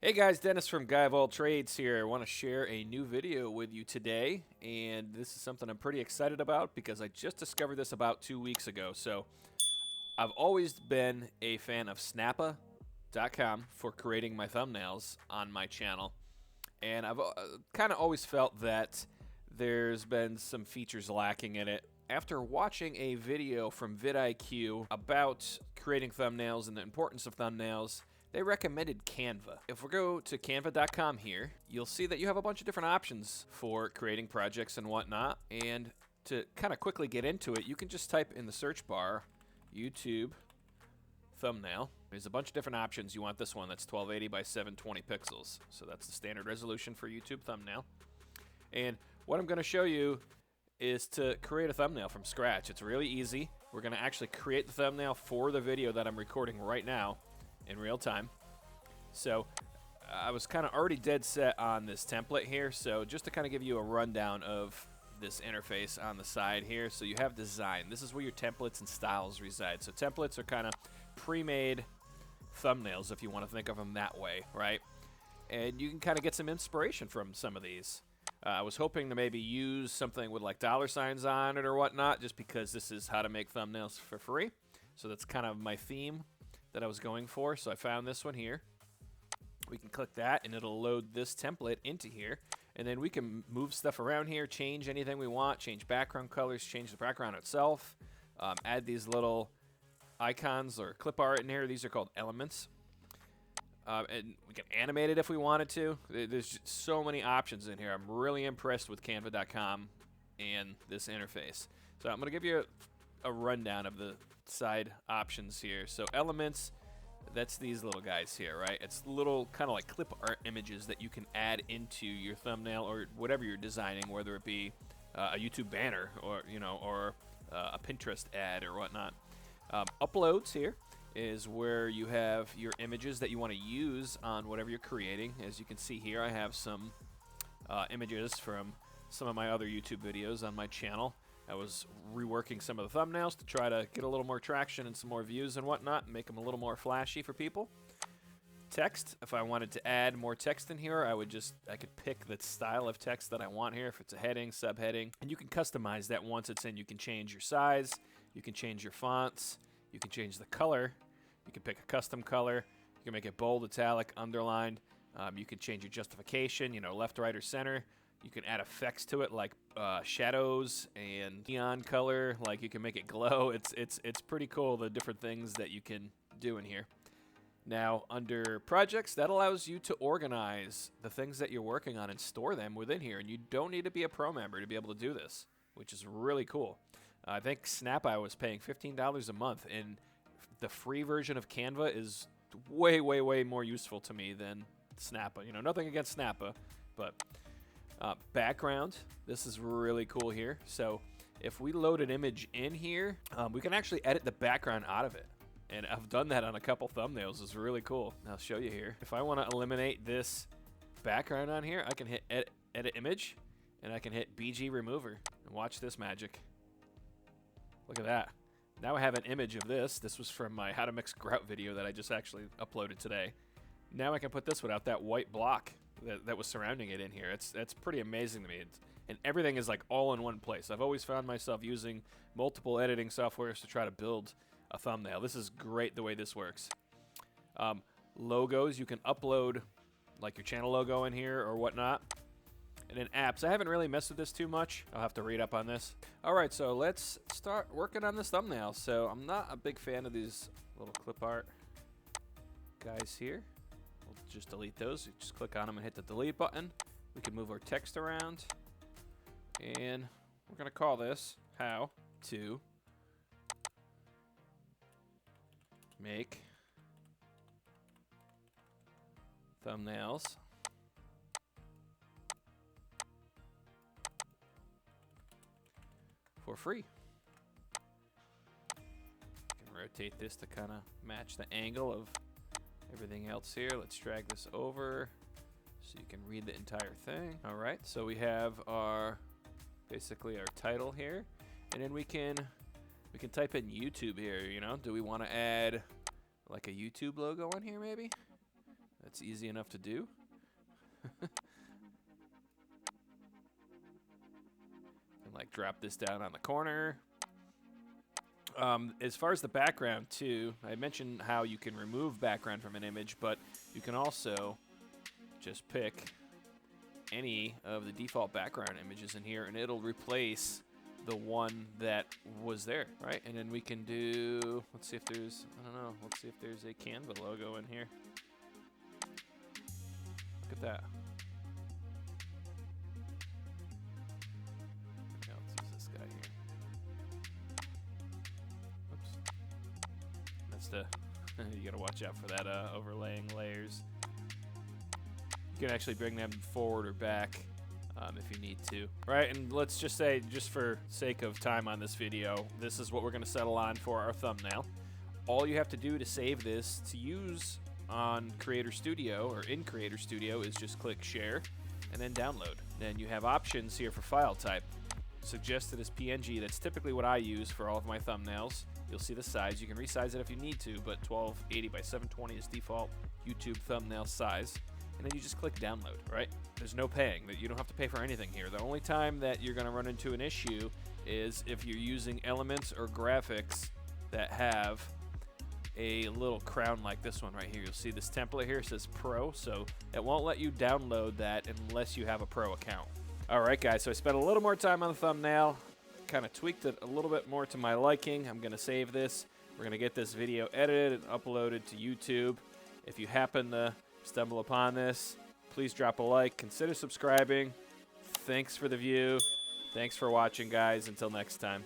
Hey guys, Dennis from Guy of All Trades here. I want to share a new video with you today, and this is something I'm pretty excited about because I just discovered this about 2 weeks ago. So I've always been a fan of Snappa.com for creating my thumbnails on my channel, and I've kind of always felt that there's been some features lacking in it. After watching a video from vidIQ about creating thumbnails and the importance of thumbnails, they recommended Canva. If we go to canva.com here, you'll see that you have a bunch of different options for creating projects and whatnot. And to kind of quickly get into it, you can just type in the search bar, YouTube thumbnail. There's a bunch of different options. You want this one that's 1280 by 720 pixels. So that's the standard resolution for YouTube thumbnail. And what I'm going to show you is to create a thumbnail from scratch. It's really easy. We're going to actually create the thumbnail for the video that I'm recording right now in real time. So I was kind of already dead set on this template here. So just to kind of give you a rundown of this interface on the side here. So you have design. This is where your templates and styles reside. So templates are kind of pre-made thumbnails, if you want to think of them that way, right? And you can kind of get some inspiration from some of these. I was hoping to maybe use something with like dollar signs on it or whatnot, just because this is how to make thumbnails for free. So that's kind of my theme that I was going for. So I found this one here. We can click that and it'll load this template into here. And then we can move stuff around here, change anything we want, change background colors, change the background itself, add these little icons or clip art in here. These are called elements. And we can animate it if we wanted to. There's just so many options in here. I'm really impressed with Canva.com and this interface. So I'm going to give you a rundown of the side options here. So elements, that's these little guys here, right? It's little kind of like clip art images that you can add into your thumbnail or whatever you're designing, whether it be a YouTube banner or a Pinterest ad or whatnot. Uploads here is where you have your images that you want to use on whatever you're creating. As you can see here, I have some images from some of my other YouTube videos on my channel. I was reworking some of the thumbnails to try to get a little more traction and some more views and whatnot, and make them a little more flashy for people. Text, if I wanted to add more text in here, I could pick the style of text that I want here, if it's a heading, subheading, and you can customize that once it's in. You can change your size, you can change your fonts, you can change the color, you can pick a custom color, you can make it bold, italic, underlined, you can change your justification, left, right, or center. You can add effects to it like shadows and neon color, like you can make it glow. It's pretty cool, the different things that you can do in here. Now, under projects, that allows you to organize the things that you're working on and store them within here, and you don't need to be a pro member to be able to do this, which is really cool. I think Snappa was paying $15 a month, and the free version of Canva is way, way, way more useful to me than Snappa. Nothing against Snappa, but background, this is really cool here. So if we load an image in here, we can actually edit the background out of it. And I've done that on a couple thumbnails. It's really cool. I'll show you here. If I want to eliminate this background on here, I can hit edit image, and I can hit BG remover. And watch this magic. Look at that. Now I have an image of this. This was from my how to mix grout video that I just actually uploaded today. Now I can put this without that white block that was surrounding it in here. That's pretty amazing to me. And everything is like all in one place. I've always found myself using multiple editing softwares to try to build a thumbnail. This is great the way this works. Logos, you can upload like your channel logo in here or whatnot. And then apps, I haven't really messed with this too much. I'll have to read up on this. All right, so let's start working on this thumbnail. So I'm not a big fan of these little clip art guys here. We'll just delete those. You just click on them and hit the delete button. We can move our text around. And we're gonna call this how to make thumbnails for free. You can rotate this to kind of match the angle of everything else here. Let's drag this over so you can read the entire thing. All right, so we have basically our title here, and then we can type in YouTube here. Do we want to add like a YouTube logo on here maybe? That's easy enough to do. And like drop this down on the corner. As far as the background too, I mentioned how you can remove background from an image, but you can also just pick any of the default background images in here and it'll replace the one that was there, right? And then we can do, let's see if there's, I don't know, let's see if there's a Canva logo in here. Look at that. Okay, let's use this guy here. Oops. That's the, you gotta watch out for that overlaying layers. You can actually bring them forward or back if you need to. Right, and let's just say, just for sake of time on this video, this is what we're gonna settle on for our thumbnail. All you have to do to save this to use on Creator Studio or in Creator Studio is just click share and then download. Then you have options here for file type. Suggested as PNG, that's typically what I use for all of my thumbnails. You'll see the size. You can resize it if you need to, but 1280 by 720 is default YouTube thumbnail size. And then you just click download, right? There's no paying. You don't have to pay for anything here. The only time that you're gonna run into an issue is if you're using elements or graphics that have a little crown like this one right here. You'll see this template here says Pro, so it won't let you download that unless you have a Pro account. All right, guys, so I spent a little more time on the thumbnail, kind of tweaked it a little bit more to my liking. I'm gonna save this. We're gonna get this video edited and uploaded to YouTube. If you happen to stumble upon this, please drop a like, consider subscribing. Thanks for the view. Thanks for watching, guys. Until next time.